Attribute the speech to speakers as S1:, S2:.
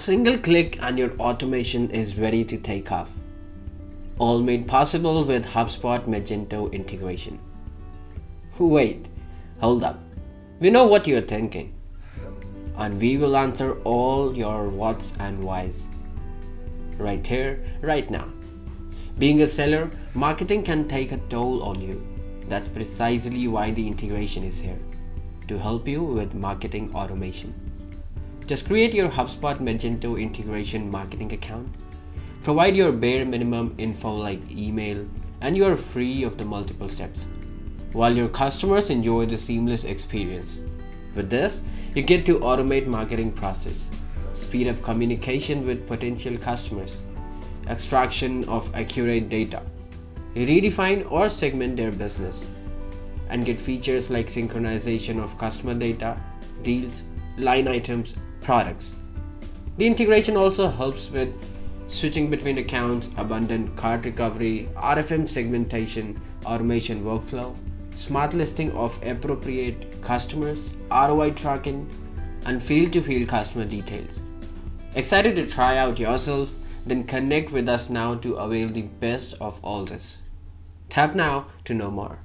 S1: single click and your automation is ready to take off. All made possible with HubSpot Magento Integration. Wait, hold up. We know what you're thinking, and we will answer all your whats and whys right here, right now. Being a seller, marketing can take a toll on you. That's precisely why the integration is here, to help you with marketing automation. Just create your HubSpot Magento Integration marketing account, provide your bare minimum info like email, and you are free of the multiple steps, while your customers enjoy the seamless experience. With this, you get to automate marketing process, speed up communication with potential customers, extraction of accurate data, redefine or segment their business, and get features like synchronization of customer data, deals, line items, products. The integration also helps with switching between accounts, abundant cart recovery, RFM segmentation, automation workflow, smart listing of appropriate customers, ROI tracking, and field-to-field customer details. Excited to try out yourself? Then connect with us now to avail the best of all this. Tap now to know more.